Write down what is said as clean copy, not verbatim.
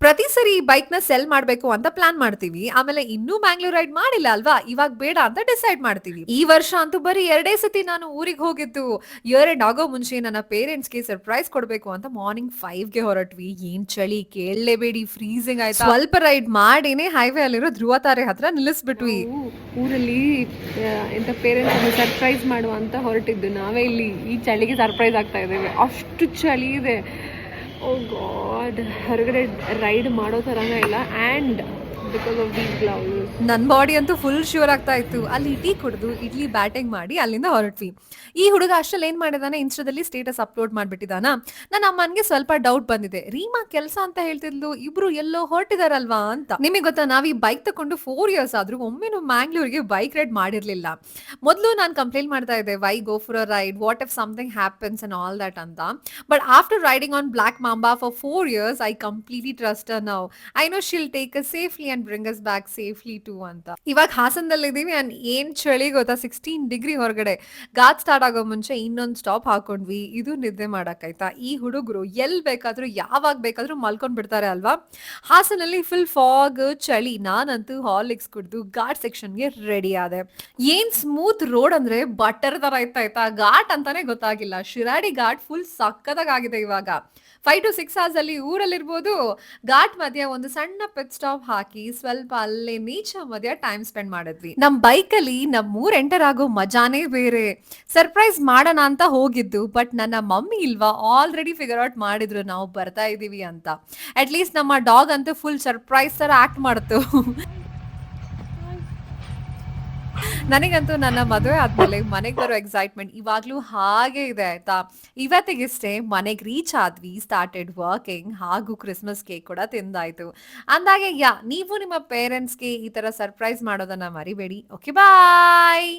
ಪ್ರತಿ ಸರಿ ಬೈಕ್‌ನ ಸೆಲ್ ಮಾಡ್ಬೇಕು ಅಂತ ಪ್ಲಾನ್ ಮಾಡ್ತೀವಿ. ಆಮೇಲೆ ಇನ್ನೂ ಬ್ಯಾಂಗ್ಳೂರ್ ರೈಡ್ ಮಾಡಿಲ್ಲ ಅಲ್ವಾ? ಇವಾಗ್ ಬೇಡ ಅಂತ ಡಿಸೈಡ್ ಮಾಡ್ತೀವಿ. ಈ ವರ್ಷ ಅಂತೂ ಬರೀ 2 ಸತಿ ನಾನು ಊರಿಗ್ ಹೋಗಿದ್ದು. ಇಯರ್ ಎಂಡ್ ಆಗೋ ಮುಂಚೆ ನನ್ನ ಪೇರೆಂಟ್ಸ್‌ಗೆ ಸರ್ಪ್ರೈಸ್ ಕೊಡ್ಬೇಕು ಅಂತ ಮಾರ್ನಿಂಗ್ 5ಗೆ ಹೊರಟ್ವಿ. ಏನ್ ಚಳಿ ಕೇಳಲೇಬೇಡಿ ಫ್ರೀಸಿಂಗ್ ಆಯ್ತಾ. ಸ್ವಲ್ಪ ರೈಡ್ ಮಾಡಿನೇ ಹೈವೇ ಅಲ್ಲಿರೋ ಧ್ರುವ ತಾರೆ ಹತ್ರ ನಿಲ್ಲಿಸ್ಬಿಟ್ವಿ. ನಾವು ಊರಲ್ಲಿ ಎಂತ ಪೇರೆಂಟ್ಸ್ ಸರ್ಪ್ರೈಸ್ ಮಾಡುವ ಅಂತ ಹೊರಟಿದ್ದು. ನಾವೇ ಇಲ್ಲಿ ಈ ಚಳಿಗೆ ಸರ್ಪ್ರೈಸ್ ಆಗ್ತಾ ಇದ್ದೇವೆ. ಅಷ್ಟು ಚಳಿ ಇದೆ. ಓ ಗಾಡ್, ಹೊರಗಡೆ ರೈಡ್ ಮಾಡೋ ಥರನೇ ಇಲ್ಲ. And because of these gloves ನನ್ ಬಾಡಿ ಅಂತೂ ಫುಲ್ ಶ್ಯೂರ್ ಆಗ್ತಾ ಇತ್ತು. ಅಲ್ಲಿ ಟೀ ಕುಡ್ದು ಇಡ್ಲಿ ಬ್ಯಾಟಿಂಗ್ ಮಾಡಿ ಅಲ್ಲಿಂದ ಹೊರಟ್ವಿ. ಈ ಹುಡುಗ ಅಷ್ಟ್ರಲ್ಲಿ ಏನ್ ಮಾಡಿದಾನೆ, ಇನ್ಸ್ಟಾದಲ್ಲಿ ಸ್ಟೇಟಸ್ ಅಪ್ಲೋಡ್ ಮಾಡ್ಬಿಟ್ಟಿದಾನ. ನನ್ನ ಅಮ್ಮನ್ಗೆ ಸ್ವಲ್ಪ ಡೌಟ್ ಬಂದಿದೆ. ರೀಮಾ ಕೆಲ್ಸ ಅಂತ ಹೇಳ್ತಿದ್ಲು, ಇಬ್ರು ಎಲ್ಲೋ ಹೊರಟಿದಾರಲ್ವಾ ಅಂತ. ನಿಮಗೆ ಗೊತ್ತಾ, ನಾವ್ ಈ ಬೈಕ್ ತಕೊಂಡು 4 ಇಯರ್ಸ್ ಆದ್ರೂ ಒಮ್ಮೆನೂ ಮ್ಯಾಂಗ್ಳೂರ್ಗೆ ಬೈಕ್ ರೈಡ್ ಮಾಡಿರ್ಲಿಲ್ಲ. ಮೊದಲು ನಾನು ಕಂಪ್ಲೇಂಟ್ ಮಾಡ್ತಾ ಇದ್ದೆ, why go for a ride, what if something happens and all that ಅಂತ. But after riding on black mamba for 4 years I completely trust her now. I know she'll take us safely and bring us back safely to ಅಂತ. ಇವಾಗ ಹಾಸನದಲ್ಲಿದ್ದೀವಿ and ಏನ್ ಚಳಿ ಗೊತ್ತಾ, 16 degree ಹೊರಗಡೆ. Ghat start ಆಗೋ ಮುಂಚೆ ಇನ್ನೊಂದು ಸ್ಟಾಪ್ ಹಾಕೊಂಡ್ವಿ. ಇದು ನಿದ್ದೆ ಮಾಡಕ್ಕಾಯ್ತಾ? ಈ ಹುಡುಗರು ಎಲ್ ಬೇಕಾದ್ರೂ ಯಾವಾಗ ಬೇಕಾದ್ರೂ ಮಲ್ಕೊಂಡ್ ಬಿಡ್ತಾರೆ ಅಲ್ವಾ. ಹಾಸನಲ್ಲಿ ಫುಲ್ ಫಾಗ್, ಚಳಿ. ನಾನಂತೂ ಹಾರ್ಲಿಕ್ಸ್ ಕುಡ್ದು ಘಾಟ್ ಸೆಕ್ಷನ್ಗೆ ರೆಡಿ ಆದೆ. ಏನ್ ಸ್ಮೂತ್ ರೋಡ್ ಅಂದ್ರೆ ಬಟರ್ ತರ ಇತ್ತ ಆಯ್ತಾ. ಘಾಟ್ ಅಂತಾನೆ ಗೊತ್ತಾಗಿಲ್ಲ. ಶಿರಾಡಿ ಘಾಟ್ ಫುಲ್ ಸಕ್ಕತ್ತಾಗಿದೆ ಇವಾಗ. 5 to 6 ಅವರ್ಸ್ ಅಲ್ಲಿ ಊರಲ್ಲಿರ್ಬೋದು. ಘಾಟ್ ಮಧ್ಯ ಒಂದು ಸಣ್ಣ ಪೆಟ್ ಸ್ಟಾಪ್ ಹಾಕಿ ಸ್ವಲ್ಪ ಅಲ್ಲೇ ನೇಚರ್ ಮಧ್ಯ ಟೈಮ್ ಸ್ಪೆಂಡ್ ಮಾಡಿದ್ವಿ. ನಮ್ ಬೈಕ್ ಅಲ್ಲಿ ನಮ್ಮೂರ್ ಎಂಟರ್ ಆಗೋ ಮಜಾನೇ ಬೇರೆ. ಸರ್ಪ್ರೈಸ್ ಮಾಡೋಣ ಅಂತ ಹೋಗಿದ್ದು, ಬಟ್ ನನ್ನ ಮಮ್ಮಿ ಇಲ್ವಾ, ಆಲ್ರೆಡಿ ಫಿಗರ್ ಔಟ್ ಮಾಡಿದ್ರು ನಾವು ಬರ್ತಾ ಇದೀವಿ ಅಂತ. ಅಟ್ ಲೀಸ್ಟ್ ನಮ್ಮ ಡಾಗ್ ಅಂತೂ ಫುಲ್ ಸರ್ಪ್ರೈಸ್ ತರ ಆಕ್ಟ್ ಮಾಡ್ತು. ನನಗಂತೂ ನನ್ನ ಮದುವೆ ಆದ್ಮೇಲೆ ಮನೆಗೆ ಬರೋ ಎಕ್ಸೈಟ್ಮೆಂಟ್ ಇವಾಗ್ಲೂ ಹಾಗೆ ಇದೆ ಆಯ್ತಾ. ಇವತ್ತಿಗಿಷ್ಟೇ ಮನೆಗೆ ರೀಚ್ ಆದ್ವಿ, ಸ್ಟಾರ್ಟೆಡ್ ವರ್ಕಿಂಗ್, ಹಾಗೂ ಕ್ರಿಸ್ಮಸ್ ಕೇಕ್ ಕೂಡ ತಿಂದಾಯ್ತು. ಅಂದಾಗೆ ನೀವು ನಿಮ್ಮ ಪೇರೆಂಟ್ಸ್ಗೆ ಈ ತರ ಸರ್ಪ್ರೈಸ್ ಮಾಡೋದನ್ನ ಮರಿಬೇಡಿ. ಓಕೆ, ಬಾಯ್.